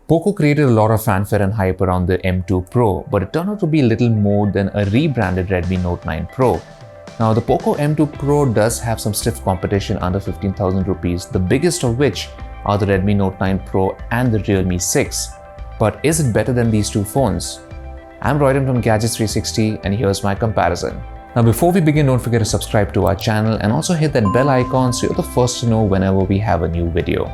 Poco created a lot of fanfare and hype around the M2 Pro, but it turned out to be little more than a rebranded Redmi Note 9 Pro. Now, the Poco M2 Pro does have some stiff competition under 15,000 rupees, the biggest of which are the Redmi Note 9 Pro and the Realme 6. But is it better than these two phones? I'm Royden from Gadgets 360 and here's my comparison. Now, before we begin, don't forget to subscribe to our channel and also hit that bell icon so you're the first to know whenever we have a new video.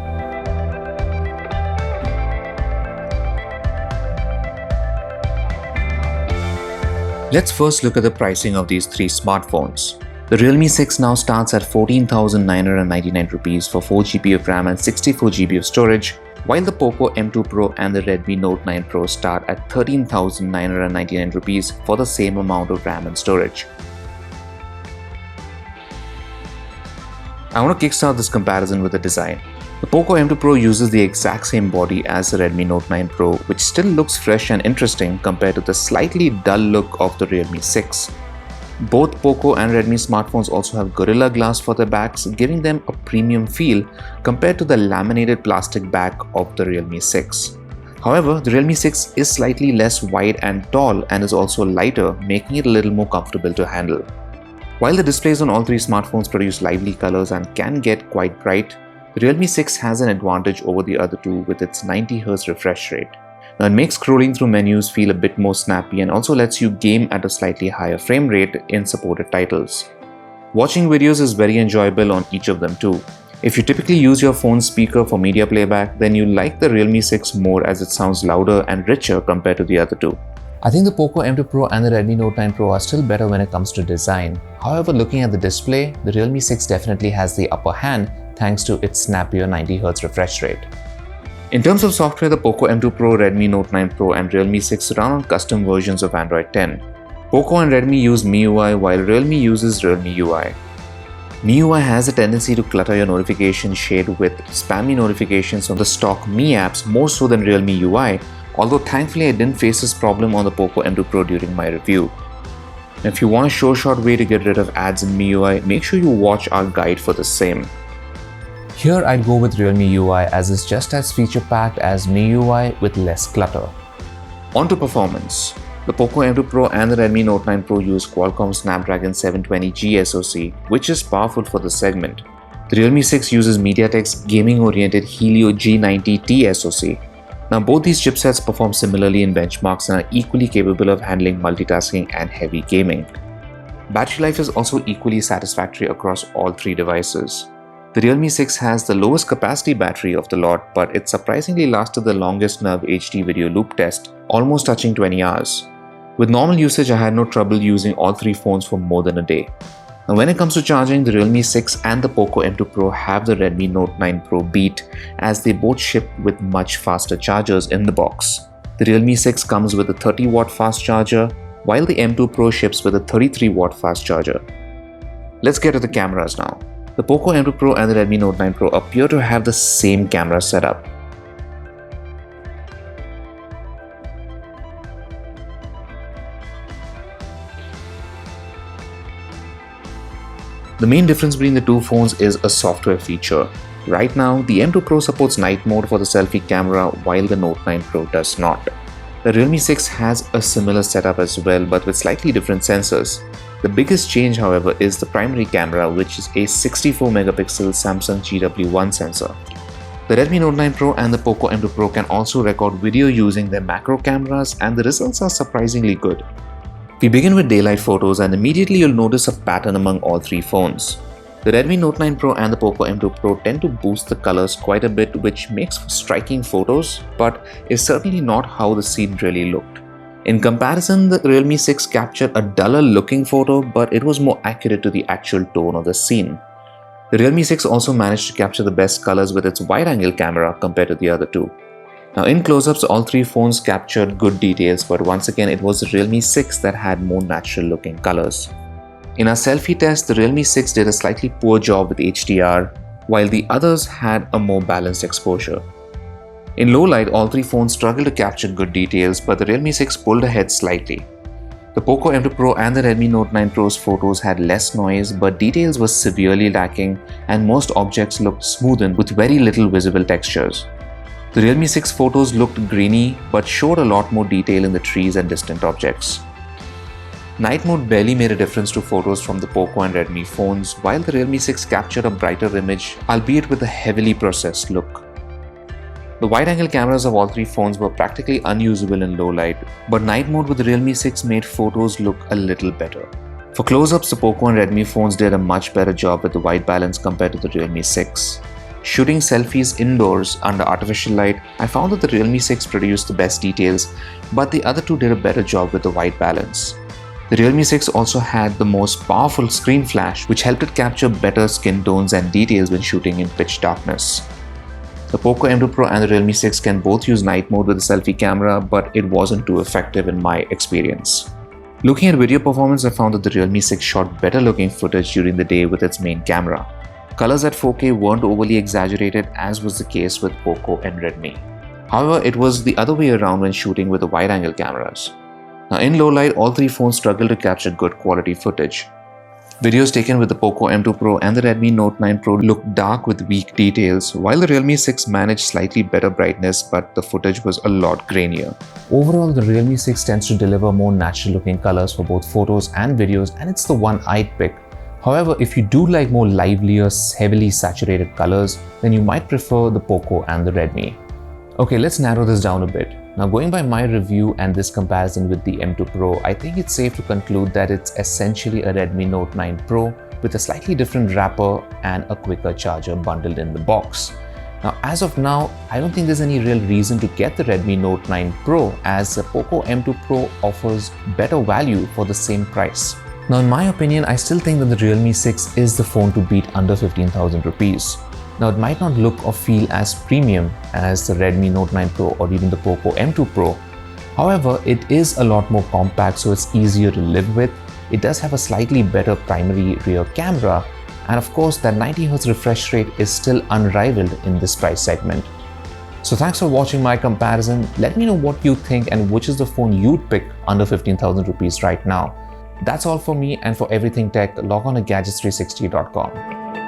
Let's first look at the pricing of these three smartphones. The Realme 6 now starts at 14,999 rupees for 4GB of RAM and 64GB of storage, while the Poco M2 Pro and the Redmi Note 9 Pro start at 13,999 rupees for the same amount of RAM and storage. I want to kickstart this comparison with the design. The Poco M2 Pro uses the exact same body as the Redmi Note 9 Pro, which still looks fresh and interesting compared to the slightly dull look of the Realme 6. Both Poco and Redmi smartphones also have Gorilla Glass for their backs, giving them a premium feel compared to the laminated plastic back of the Realme 6. However, the Realme 6 is slightly less wide and tall and is also lighter, making it a little more comfortable to handle. While the displays on all three smartphones produce lively colors and can get quite bright, the Realme 6 has an advantage over the other two with its 90Hz refresh rate. Now, it makes scrolling through menus feel a bit more snappy and also lets you game at a slightly higher frame rate in supported titles. Watching videos is very enjoyable on each of them too. If you typically use your phone's speaker for media playback, then you like the Realme 6 more as it sounds louder and richer compared to the other two. I think the Poco M2 Pro and the Redmi Note 9 Pro are still better when it comes to design. However, looking at the display, the Realme 6 definitely has the upper hand thanks to its snappier 90Hz refresh rate. In terms of software, the Poco M2 Pro, Redmi Note 9 Pro and Realme 6 run on custom versions of Android 10. Poco and Redmi use MIUI while Realme uses Realme UI. MIUI has a tendency to clutter your notification shade with spammy notifications on the stock Mi apps more so than Realme UI, although thankfully I didn't face this problem on the Poco M2 Pro during my review. Now, if you want a sure-shot way to get rid of ads in MIUI, make sure you watch our guide for the same. Here I'd go with Realme UI as it's just as feature-packed as MIUI with less clutter. On to performance. The Poco M2 Pro and the Redmi Note 9 Pro use Qualcomm Snapdragon 720G SoC, which is powerful for the segment. The Realme 6 uses MediaTek's gaming-oriented Helio G90T SoC. Now, both these chipsets perform similarly in benchmarks and are equally capable of handling multitasking and heavy gaming. Battery life is also equally satisfactory across all three devices. The Realme 6 has the lowest capacity battery of the lot, but it surprisingly lasted the longest NUV HD video loop test, almost touching 20 hours. With normal usage, I had no trouble using all three phones for more than a day. Now, when it comes to charging, the Realme 6 and the Poco M2 Pro have the Redmi Note 9 Pro beat, as they both ship with much faster chargers in the box. The Realme 6 comes with a 30-watt fast charger, while the M2 Pro ships with a 33-watt fast charger. Let's get to the cameras now. The Poco M2 Pro and the Redmi Note 9 Pro appear to have the same camera setup. The main difference between the two phones is a software feature. Right now, the M2 Pro supports night mode for the selfie camera while the Note 9 Pro does not. The Realme 6 has a similar setup as well, but with slightly different sensors. The biggest change, however, is the primary camera, which is a 64-megapixel Samsung GW1 sensor. The Redmi Note 9 Pro and the Poco M2 Pro can also record video using their macro cameras, and the results are surprisingly good. We begin with daylight photos, and immediately you'll notice a pattern among all three phones. The Redmi Note 9 Pro and the Poco M2 Pro tend to boost the colors quite a bit, which makes for striking photos, but is certainly not how the scene really looked. In comparison, the Realme 6 captured a duller looking photo, but it was more accurate to the actual tone of the scene. The Realme 6 also managed to capture the best colors with its wide-angle camera compared to the other two. Now, in close-ups, all three phones captured good details, but once again it was the Realme 6 that had more natural looking colors. In our selfie test, the Realme 6 did a slightly poor job with HDR, while the others had a more balanced exposure. In low light, all three phones struggled to capture good details, but the Realme 6 pulled ahead slightly. The Poco M2 Pro and the Redmi Note 9 Pro's photos had less noise, but details were severely lacking and most objects looked smoothened with very little visible textures. The Realme 6 photos looked grainy but showed a lot more detail in the trees and distant objects. Night mode barely made a difference to photos from the Poco and Redmi phones, while the Realme 6 captured a brighter image, albeit with a heavily processed look. The wide-angle cameras of all three phones were practically unusable in low light, but night mode with the Realme 6 made photos look a little better. For close-ups, the Poco and Redmi phones did a much better job with the white balance compared to the Realme 6. Shooting selfies indoors under artificial light, I found that the Realme 6 produced the best details, but the other two did a better job with the white balance. The Realme 6 also had the most powerful screen flash, which helped it capture better skin tones and details when shooting in pitch darkness. The Poco M2 Pro and the Realme 6 can both use night mode with a selfie camera, but it wasn't too effective in my experience. Looking at video performance, I found that the Realme 6 shot better looking footage during the day with its main camera. Colors at 4K weren't overly exaggerated, as was the case with Poco and Redmi. However, it was the other way around when shooting with the wide-angle cameras. Now, in low light, all three phones struggled to capture good quality footage. Videos taken with the Poco M2 Pro and the Redmi Note 9 Pro looked dark with weak details, while the Realme 6 managed slightly better brightness, but the footage was a lot grainier. Overall, the Realme 6 tends to deliver more natural looking colors for both photos and videos, and it's the one I'd pick. However, if you do like more livelier, heavily saturated colors, then you might prefer the Poco and the Redmi. Okay, let's narrow this down a bit. Now, going by my review and this comparison with the M2 Pro, I think it's safe to conclude that it's essentially a Redmi Note 9 Pro with a slightly different wrapper and a quicker charger bundled in the box. Now, as of now, I don't think there's any real reason to get the Redmi Note 9 Pro, as the Poco M2 Pro offers better value for the same price. Now, in my opinion, I still think that the Realme 6 is the phone to beat under 15,000 rupees. Now, it might not look or feel as premium as the Redmi Note 9 Pro or even the Poco M2 Pro. However, it is a lot more compact, so it's easier to live with. It does have a slightly better primary rear camera, and of course, that 90Hz refresh rate is still unrivaled in this price segment. So thanks for watching my comparison. Let me know what you think and which is the phone you'd pick under 15,000 rupees right now. That's all for me, and for everything tech, log on to gadgets360.com.